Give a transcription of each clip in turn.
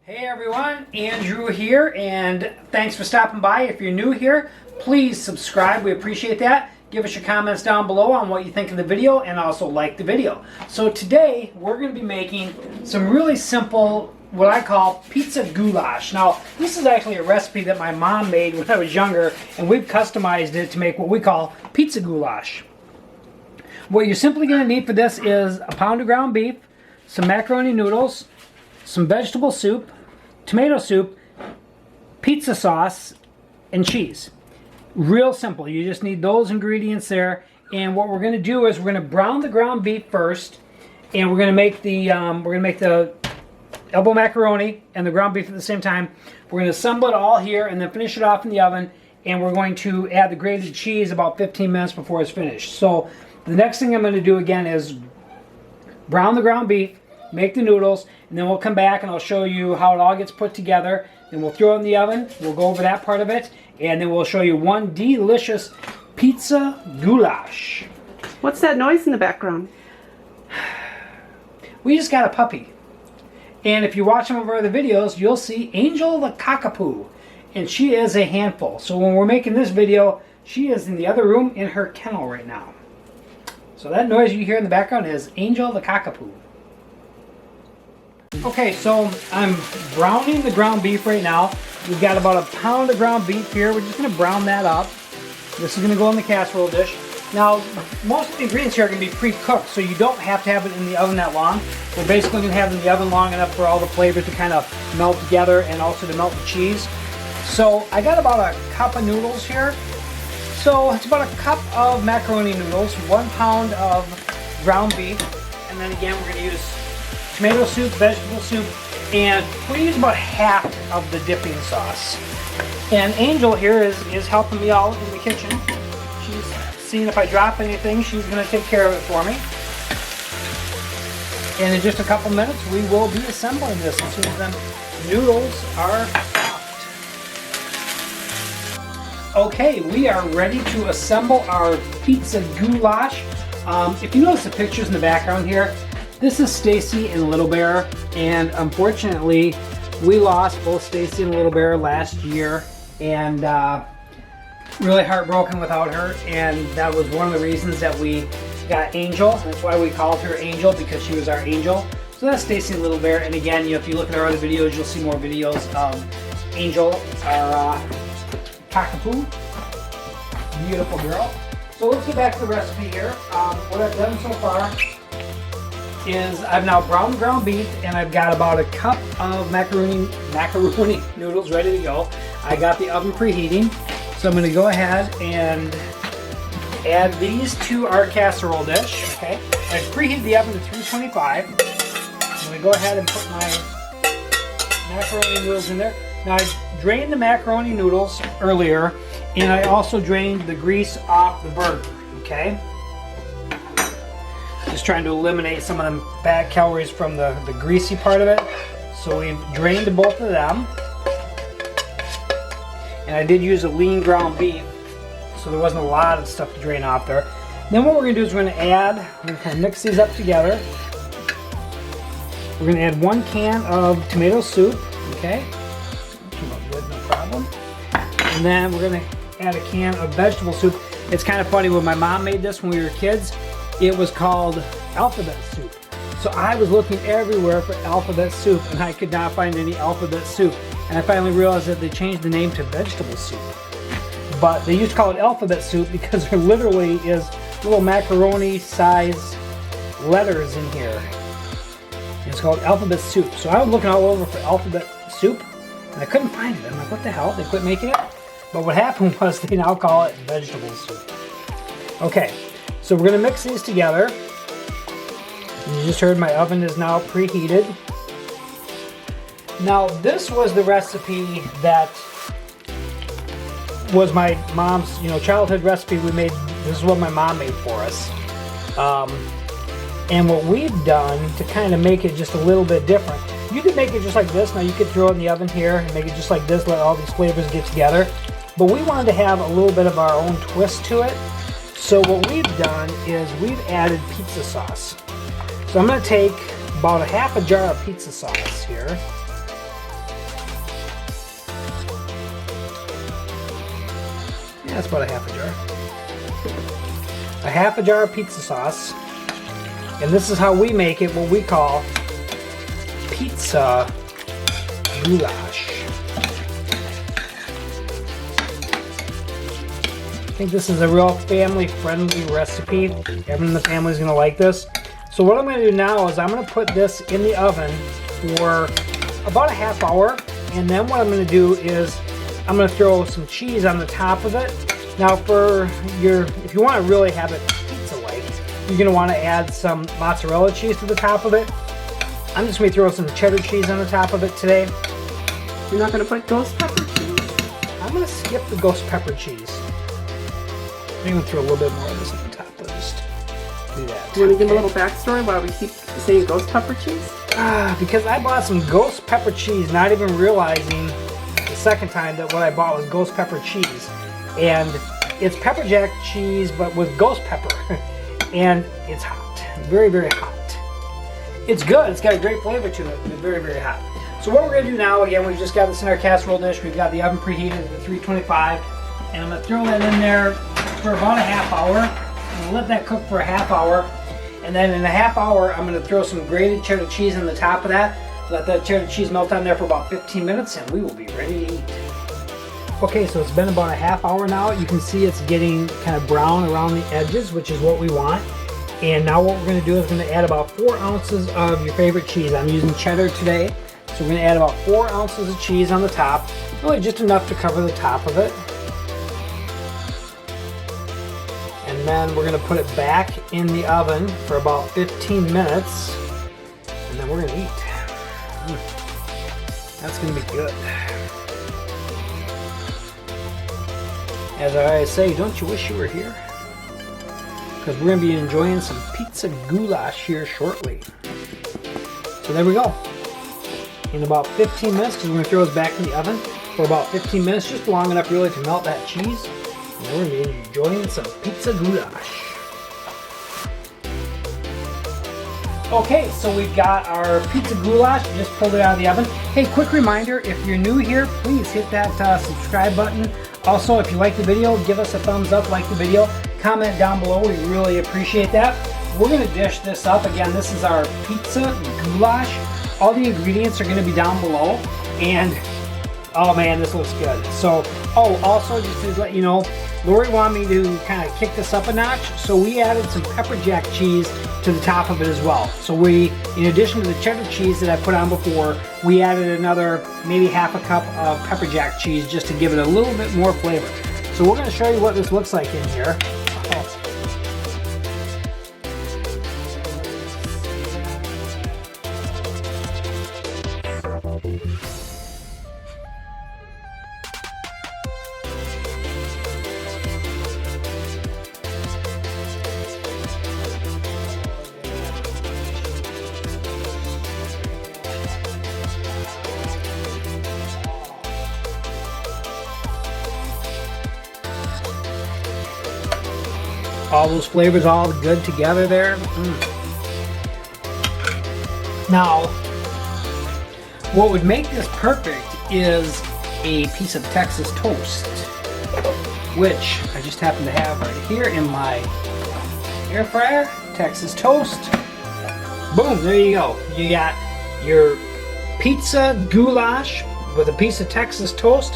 Hey everyone, Andrew here, and thanks for stopping by. If you're new here, please subscribe. We appreciate that. Give us your comments down below on what you think of the video, and also like the video. So today we're going to be making some really simple, what I call pizza goulash. Now this is actually a recipe that my mom made when I was younger, and we've customized it to make what we call pizza goulash. What you're simply going to need for this is a pound of ground beef, some macaroni noodles, some vegetable soup, tomato soup, pizza sauce, and cheese. Real simple. You just need those ingredients there. And what we're going to do is we're going to brown the ground beef first, and we're going to make the elbow macaroni and the ground beef at the same time. We're going to assemble it all here and then finish it off in the oven. And we're going to add the grated cheese about 15 minutes before it's finished. So the next thing I'm going to do again is brown the ground beef, make the noodles, and then we'll come back and I'll show you how it all gets put together. Then we'll throw it in the oven. We'll go over that part of it, and then we'll show you one delicious pizza goulash. What's that noise in the background? We just got a puppy. And if you watch some of our other videos, you'll see Angel the cockapoo. And she is a handful. So when we're making this video, she is in the other room in her kennel right now. So that noise you hear in the background is Angel the cockapoo. Okay, so I'm browning the ground beef right now. We've got about a pound of ground beef here. We're just going to brown that up. This is going to go in the casserole dish. Now, most of the ingredients here are going to be pre-cooked, so you don't have to have it in the oven that long. We're basically going to have it in the oven long enough for all the flavors to kind of melt together and also to melt the cheese. So I got about a cup of noodles here. So it's about a cup of macaroni noodles, 1 pound of ground beef, and then again we're going to use tomato soup, vegetable soup, and we're going to use about half of the dipping sauce. And Angel here is helping me out in the kitchen. She's seeing if I drop anything, she's going to take care of it for me. And in just a couple minutes, we will be assembling this as soon as the noodles are soft. Okay, we are ready to assemble our pizza goulash. If you notice the pictures in the background here, this is Stacy and Little Bear, and unfortunately we lost both Stacy and Little Bear last year, and really heartbroken without her, and that was one of the reasons that we got Angel. That's why we called her Angel, because she was our angel. So that's Stacy and Little Bear, and again, if you look at our other videos, you'll see more videos of Angel, our cockapoo. Beautiful girl. So let's get back to the recipe here. What I've done so far is I've now browned ground beef, and I've got about a cup of macaroni noodles ready to go. I got the oven preheating, so I'm going to go ahead and add these to our casserole dish. Okay, I've preheated the oven to 325. I'm going to go ahead and put my macaroni noodles in there. Now I drained the macaroni noodles earlier, and I also drained the grease off the burger. Okay. Just trying to eliminate some of the bad calories from the greasy part of it. So we've drained both of them. And I did use a lean ground beef, so there wasn't a lot of stuff to drain off there. Then what we're going to do is we're going to kind of mix these up together. We're going to add 1 can of tomato soup. Okay. Came out good, no problem. And then we're going to add a can of vegetable soup. It's kind of funny, when my mom made this when we were kids, it was called alphabet soup. So I was looking everywhere for alphabet soup, and I could not find any alphabet soup. And I finally realized that they changed the name to vegetable soup. But they used to call it alphabet soup because there literally is little macaroni size letters in here. And it's called alphabet soup. So I was looking all over for alphabet soup, and I couldn't find it. I'm like, what the hell? They quit making it? But what happened was they now call it vegetable soup. Okay. So we're going to mix these together. You just heard my oven is now preheated. Now this was the recipe that was my mom's, childhood recipe we made. This is what my mom made for us. And what we've done to kind of make it just a little bit different. You could make it just like this. Now you could throw it in the oven here and make it just like this, let all these flavors get together. But we wanted to have a little bit of our own twist to it. So what we've done is we've added pizza sauce. So I'm going to take about a half a jar of pizza sauce here. That's about a half a jar. A half a jar of pizza sauce. And this is how we make it, what we call pizza goulash. I think this is a real family-friendly recipe. Everyone in the family is going to like this. So what I'm going to do now is I'm going to put this in the oven for about a half hour. And then what I'm going to do is I'm going to throw some cheese on the top of it. Now if you want to really have it pizza-like, you're going to want to add some mozzarella cheese to the top of it. I'm just going to throw some cheddar cheese on the top of it today. You're not going to put ghost pepper cheese? I'm going to skip the ghost pepper cheese. I'm going to throw a little bit more of this on the top. I'll just do that. Do you want to give a little backstory why we keep saying ghost pepper cheese? Because I bought some ghost pepper cheese, not even realizing the second time that what I bought was ghost pepper cheese. And it's pepper jack cheese, but with ghost pepper. And it's hot. Very, very hot. It's good. It's got a great flavor to it, but it's very, very hot. So what we're going to do now, again, we've just got this in our casserole dish. We've got the oven preheated at 325. And I'm going to throw that in there for about a half hour. I'm going to let that cook for a half hour. And then in a half hour, I'm going to throw some grated cheddar cheese on the top of that. Let that cheddar cheese melt on there for about 15 minutes, and we will be ready to eat. Okay, so it's been about a half hour now. You can see it's getting kind of brown around the edges, which is what we want. And now what we're going to do is we're going to add about 4 ounces of your favorite cheese. I'm using cheddar today. So we're going to add about 4 ounces of cheese on the top. Really just enough to cover the top of it. And then we're going to put it back in the oven for about 15 minutes. And then we're going to eat. That's going to be good. As I always say, don't you wish you were here? Because we're going to be enjoying some pizza goulash here shortly. So there we go. In about 15 minutes, because we're going to throw this back in the oven for about 15 minutes, just long enough really to melt that cheese. And then we're going to be enjoying some pizza goulash. Okay, so we've got our pizza goulash. We just pulled it out of the oven. Hey, quick reminder, if you're new here, please hit that subscribe button. Also, if you like the video, give us a thumbs up, like the video. Comment down below, we really appreciate that. We're going to dish this up. Again, this is our pizza goulash. All the ingredients are going to be down below. And, oh man, this looks good. So, also just to let you know, Lori wanted me to kind of kick this up a notch. So we added some pepper jack cheese to the top of it as well. So we, in addition to the cheddar cheese that I put on before, we added another maybe half a cup of pepper jack cheese just to give it a little bit more flavor. So we're going to show you what this looks like in here. All those flavors all good together there. Now, what would make this perfect is a piece of Texas toast, which I just happen to have right here in my air fryer. Texas toast. Boom, there you go. You got your pizza goulash with a piece of Texas toast.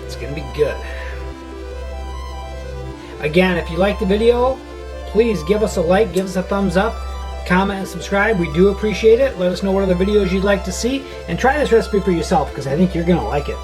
It's gonna be good. Again, if you like the video, please give us a like, give us a thumbs up, comment and subscribe. We do appreciate it. Let us know what other videos you'd like to see, and try this recipe for yourself because I think you're going to like it.